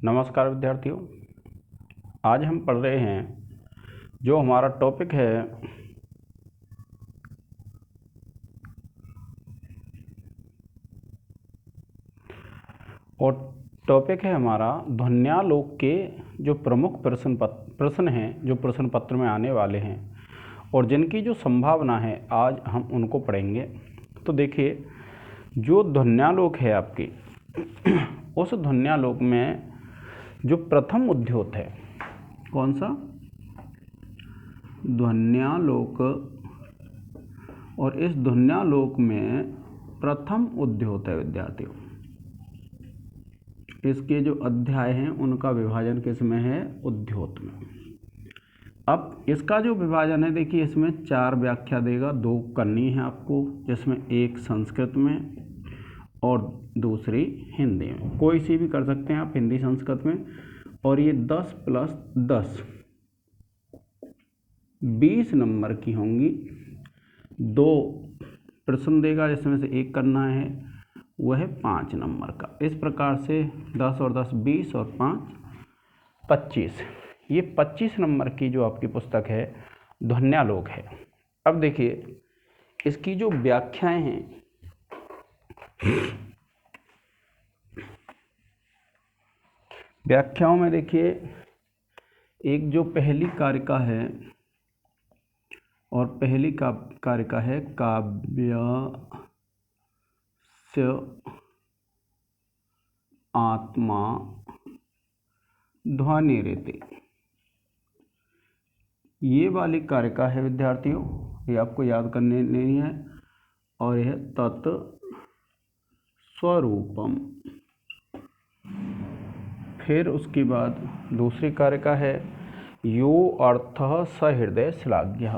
नमस्कार विद्यार्थियों। आज हम पढ़ रहे हैं, जो हमारा टॉपिक है और टॉपिक है हमारा ध्वन्यालोक के जो प्रमुख प्रश्न हैं जो प्रश्न पत्र में आने वाले हैं और जिनकी जो संभावना है आज हम उनको पढ़ेंगे। तो देखिए, जो ध्वन्यालोक है आपकी उस ध्वन्यालोक में जो प्रथम उद्योत है, कौन सा? ध्वन्यालोक। और इस ध्वन्यालोक में प्रथम उद्योत है विद्यार्थियों। इसके जो अध्याय हैं उनका विभाजन किस में है? उद्योत में। अब इसका जो विभाजन है, देखिए इसमें 4 व्याख्या देगा, 2 करनी है आपको, जिसमें एक संस्कृत में और दूसरी हिंदी में। कोई सी भी कर सकते हैं आप, हिंदी संस्कृत में। और ये 10 + 10 20 नंबर की होंगी। 2 प्रश्न देगा जिसमें से एक करना है, वह है 5 नंबर का। इस प्रकार से 10 और 10 20 और 5 25। ये 25 नंबर की जो आपकी पुस्तक है ध्वन्यालोक है। अब देखिए इसकी जो व्याख्याएं हैं, व्याख्याओं में देखिए एक जो पहली कारिका है, और पहली कारिका है काव्यस्य आत्मा ध्वनिरिति। ये वाली कारिका है विद्यार्थियों, ये आपको याद करने नहीं है। और यह तत् स्वरूपम। फिर उसके बाद दूसरी कारिका है यो अर्थः सहृदय श्लाघ्यः।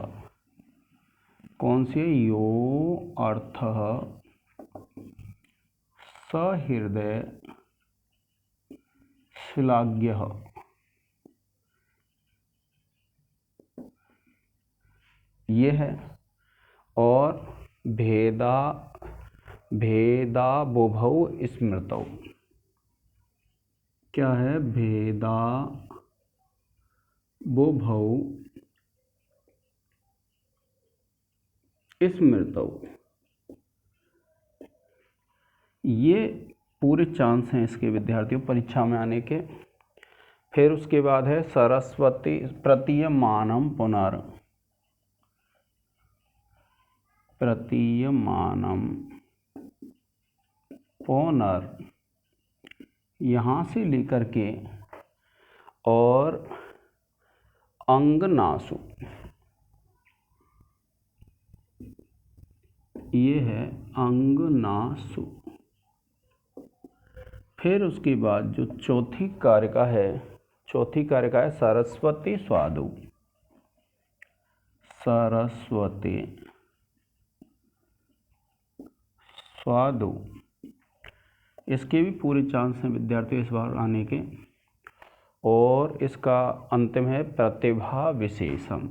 कौन सी? यो अर्थः सहृदय श्लाघ्यः। ये है। और भेदा बुभौ स्मृतौ। क्या है? भेदा बुभौ स्मृतौ। ये पूरे चांस हैं इसके विद्यार्थियों परीक्षा में आने के। फिर उसके बाद है सरस्वती प्रतीयमानम पुनर्। प्रतीयमानम पुनर्, यहाँ से लेकर के और अंगनासु, ये है अंगनासु। फिर उसके बाद जो चौथी कारिका है सरस्वती स्वादु। सरस्वती स्वादु। इसके भी पूरे चांस हैं विद्यार्थियों इस बार आने के। और इसका अंतिम है प्रतिभा विशेषम।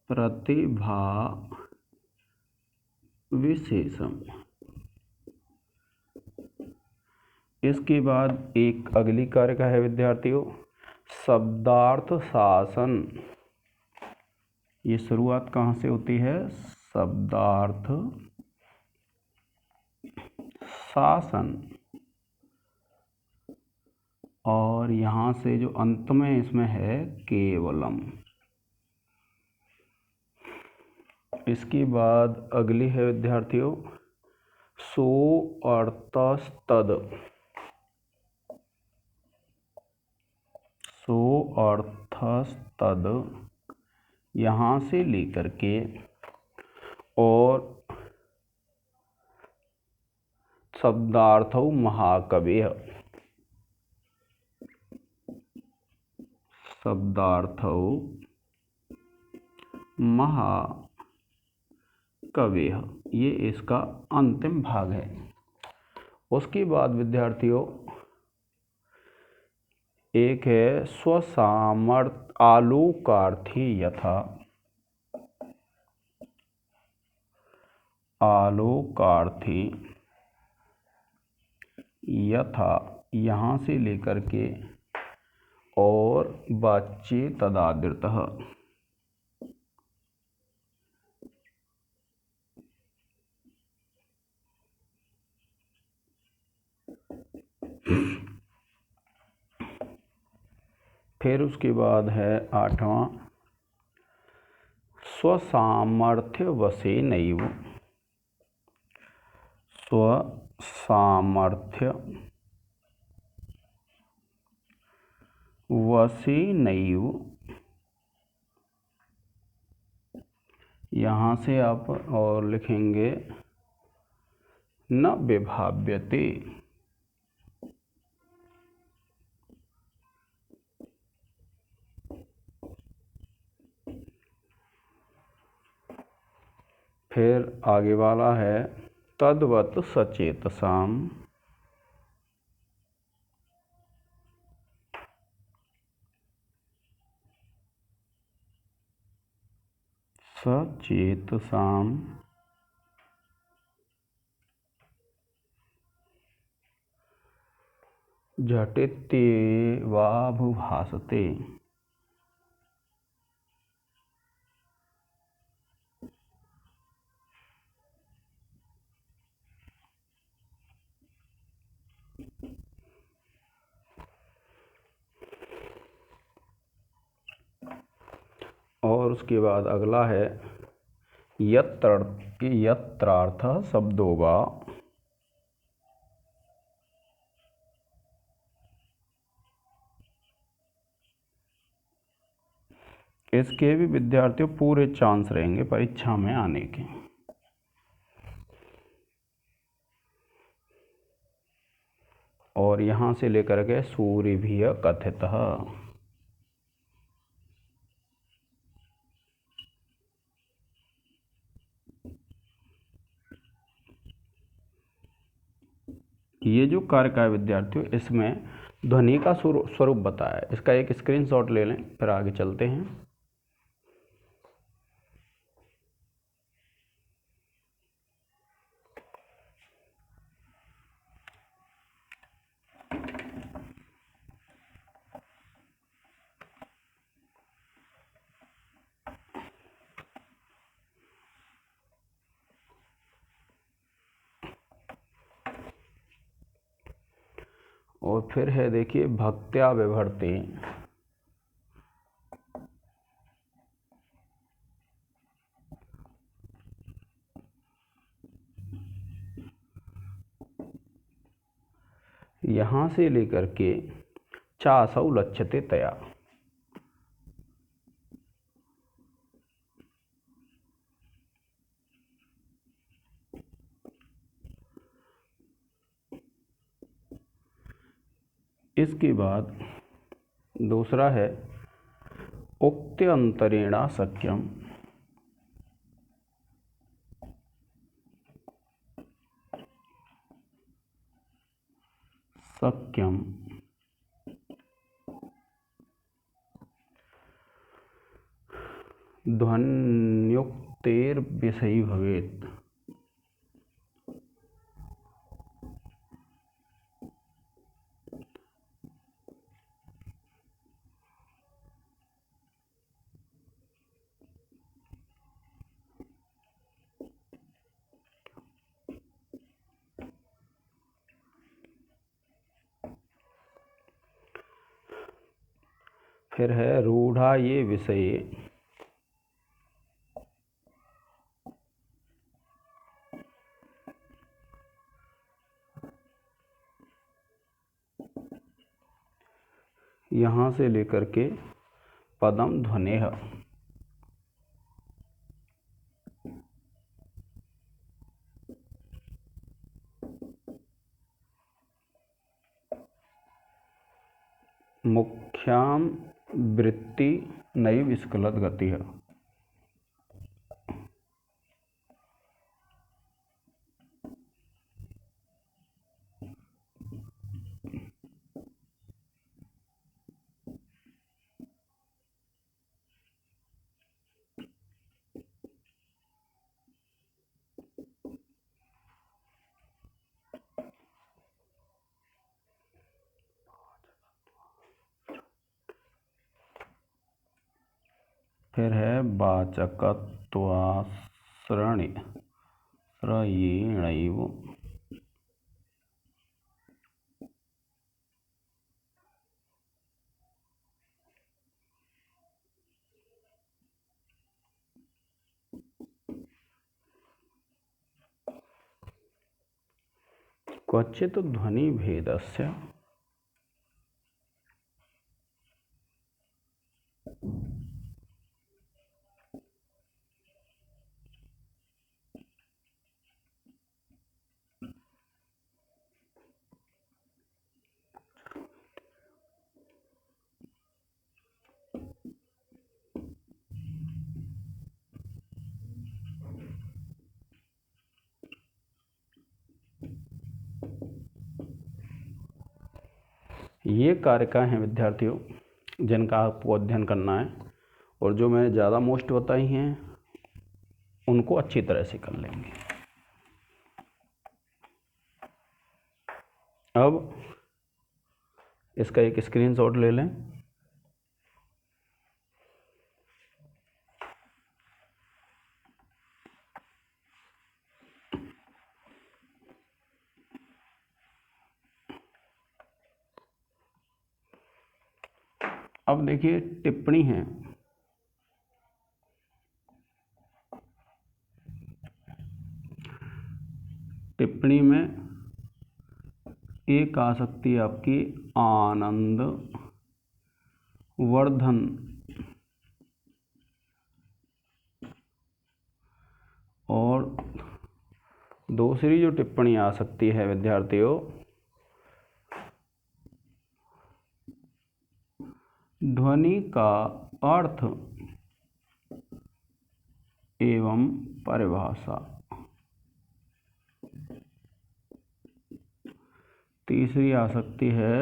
प्रतिभा विशेषम। इसके बाद एक अगली कारिका है विद्यार्थियों शब्दार्थ शासन। ये शुरुआत कहाँ से होती है? शब्दार्थ शासन। और यहाँ से जो अंत में इसमें है केवलम। इसके बाद अगली है विद्यार्थियों सो अर्थस्तद। सो अर्थस्तद, यहाँ से लेकर के और शब्दार्थौ महाकवेः। शब्दार्थौ महाकवेः, ये इसका अंतिम भाग है। उसके बाद विद्यार्थियों एक है स्वसामर्थ्य आलोकार्थी यथा। आलोकार्थी यथा, यहाँ से लेकर के और वाच्ये तदादृतः। फिर उसके बाद है 8वां, स्वसामर्थ्यवशेनैव। स्वसामर्थ्यवशेनैव, यहाँ से आप और लिखेंगे न विभाव्यते। फिर आगे वाला है तद्वत् सचेतसाम। सचेतसाम झटित्येवाभिभासते। और उसके बाद अगला है यत्रार्थ शब्दो वा। इसके भी विद्यार्थियों पूरे चांस रहेंगे परीक्षा में आने के। और यहाँ से लेकर के सूर्य भी कथितः। ये जो कार्य का है विद्यार्थियों, इसमें ध्वनि का स्वरूप बताया है। इसका एक स्क्रीनशॉट ले लें, फिर आगे चलते हैं। और फिर है देखिए भक्त्या विभर्ते। यहाँ से लेकर के चासौ लक्ष्यते तया। इसके बाद दूसरा है उक्त्यंतरेणा शक्यम। शक्यम ध्वन्युक्तेर्विषयी भवेत्। फिर है रूढ़ा ये विषय। यहाँ से लेकर के पदम ध्वनेह। मुख्याम वृत्ति नैव स्खलत गति है। फिर है वाचकत्वाश्रयिणैव। क्वचित् ध्वनि भेदस्य ये कारकाएँ हैं विद्यार्थियों जिनका आपको अध्ययन करना है, और जो मैंने ज़्यादा मोस्ट बताई हैं उनको अच्छी तरह से कर लेंगे। अब इसका एक स्क्रीनशॉट ले लें। अब देखिए टिप्पणी है। टिप्पणी में एक आ सकती है आपकी आनंद वर्धन, और दूसरी जो टिप्पणी आ सकती है विद्यार्थियों, ध्वनि का अर्थ एवं परिभाषा। तीसरी आ सकती है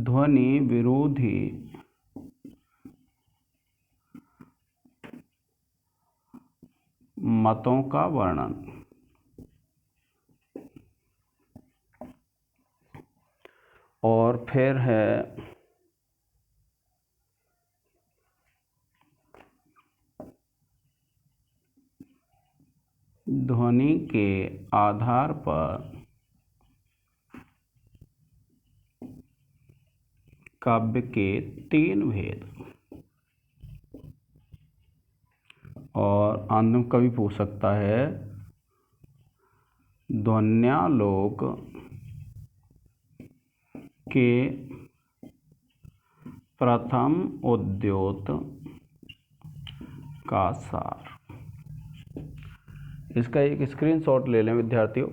ध्वनि विरोधी मतों का वर्णन। और फिर है ध्वनि के आधार पर काव्य के 3 भेद। और अंत में कवि पूछ सकता है ध्वन्यालोक के प्रथम उद्योत का सार। इसका एक स्क्रीनशॉट ले लें विद्यार्थियों।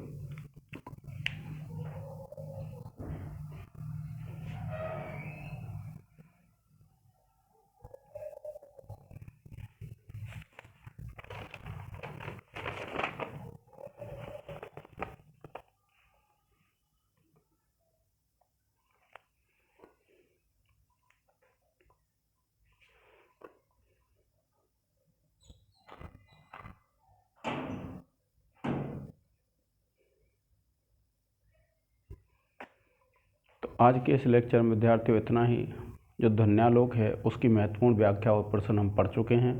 आज के इस लेक्चर में विद्यार्थियों इतना ही। जो ध्वन्यालोक है उसकी महत्वपूर्ण व्याख्या और प्रश्न हम पढ़ चुके हैं।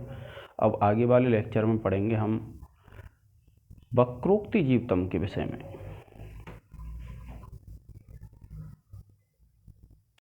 अब आगे वाले लेक्चर में पढ़ेंगे हम वक्रोक्ति जीवतम के विषय में।